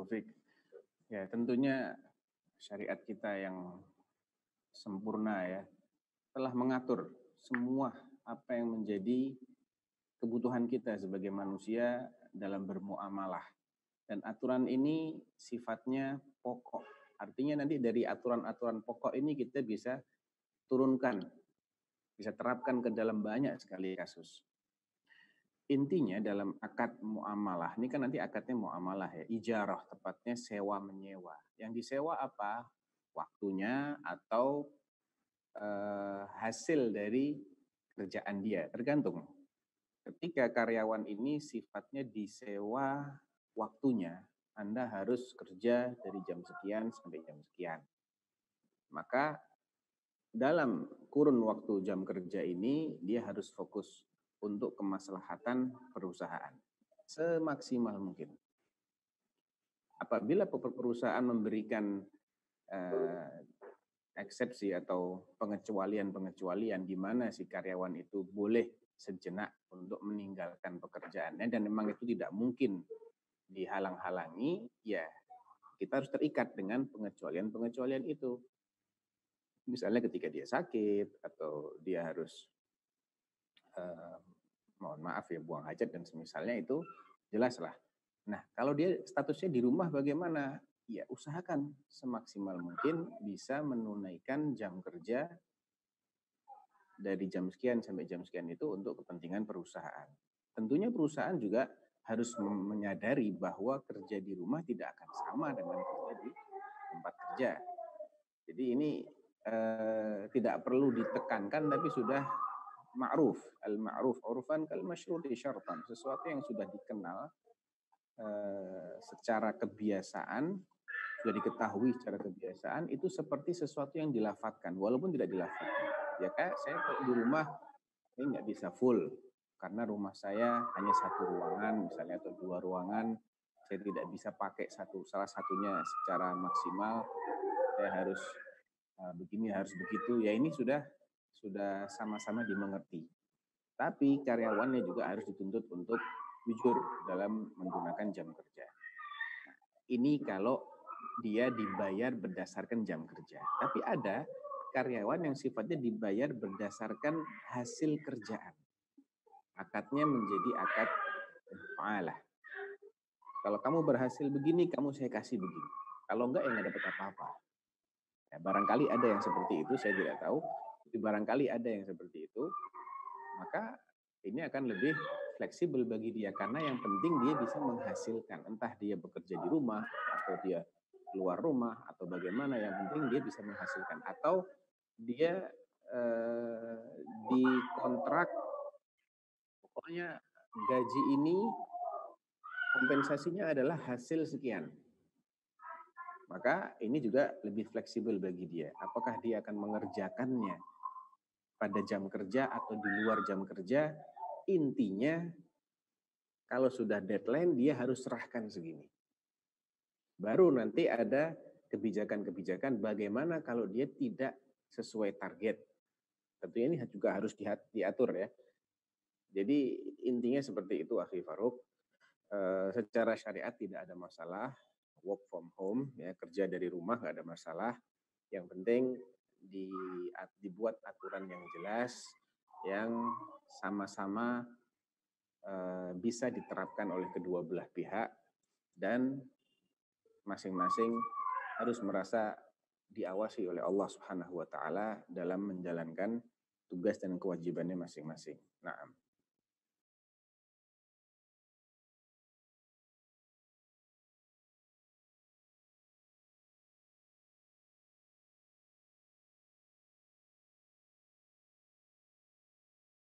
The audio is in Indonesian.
Taufik. Ya, tentunya syariat kita yang sempurna ya telah mengatur semua apa yang menjadi kebutuhan kita sebagai manusia dalam bermuamalah. Dan aturan ini sifatnya pokok. Artinya nanti dari aturan-aturan pokok ini kita bisa turunkan, bisa terapkan ke dalam banyak sekali kasus. Intinya dalam akad muamalah, ini kan nanti akadnya muamalah ya, ijarah, tepatnya sewa menyewa. Yang disewa apa? Waktunya atau hasil dari kerjaan dia, tergantung. Ketika karyawan ini sifatnya disewa waktunya, Anda harus kerja dari jam sekian sampai jam sekian. Maka dalam kurun waktu jam kerja ini, dia harus fokus untuk kemaslahatan perusahaan semaksimal mungkin. Apabila perusahaan memberikan eksepsi atau pengecualian di mana si karyawan itu boleh sejenak untuk meninggalkan pekerjaannya dan memang itu tidak mungkin dihalang-halangi, ya kita harus terikat dengan pengecualian-pengecualian itu. Misalnya ketika dia sakit atau dia harus mohon maaf ya buang hajat dan semisalnya, itu jelas lah. Nah, kalau dia statusnya di rumah bagaimana? Ya usahakan semaksimal mungkin bisa menunaikan jam kerja dari jam sekian sampai jam sekian itu untuk kepentingan perusahaan. Tentunya perusahaan juga harus menyadari bahwa kerja di rumah tidak akan sama dengan kerja di tempat kerja. Jadi ini tidak perlu ditekankan tapi sudah ma'ruf, al-ma'ruf urfan kal masyruti syartan, sesuatu yang sudah dikenal secara kebiasaan, sudah diketahui secara kebiasaan, itu seperti sesuatu yang dilafatkan walaupun tidak dilafatkan. Ya kayak saya di rumah ini nggak bisa full karena rumah saya hanya satu ruangan misalnya atau dua ruangan, saya tidak bisa pakai salah satunya secara maksimal, saya harus begini harus begitu, ya ini sudah sama-sama dimengerti. Tapi karyawannya juga harus dituntut untuk jujur dalam menggunakan jam kerja. Nah, ini kalau dia dibayar berdasarkan jam kerja. Tapi ada karyawan yang sifatnya dibayar berdasarkan hasil kerjaan. Akadnya menjadi akad muamalah. Kalau kamu berhasil begini, kamu saya kasih begini. Kalau enggak, ya nggak dapat apa-apa. Ya, barangkali ada yang seperti itu, saya tidak tahu. Tapi barangkali ada yang seperti itu, maka ini akan lebih fleksibel bagi dia. Karena yang penting dia bisa menghasilkan. Entah dia bekerja di rumah, atau dia keluar rumah, atau bagaimana. Yang penting dia bisa menghasilkan. Atau dia di kontrak, pokoknya gaji ini kompensasinya adalah hasil sekian. Maka ini juga lebih fleksibel bagi dia. Apakah dia akan mengerjakannya pada jam kerja atau di luar jam kerja, intinya kalau sudah deadline dia harus serahkan segini. Baru nanti ada kebijakan-kebijakan bagaimana kalau dia tidak sesuai target. Tentunya ini juga harus diatur ya. Jadi intinya seperti itu Akhi Faruk. Secara syariat tidak ada masalah, work from home ya, kerja dari rumah nggak ada masalah. Yang penting dibuat aturan yang jelas yang sama-sama bisa diterapkan oleh kedua belah pihak dan masing-masing harus merasa diawasi oleh Allah Subhanahu wa taala dalam menjalankan tugas dan kewajibannya masing-masing. Naam.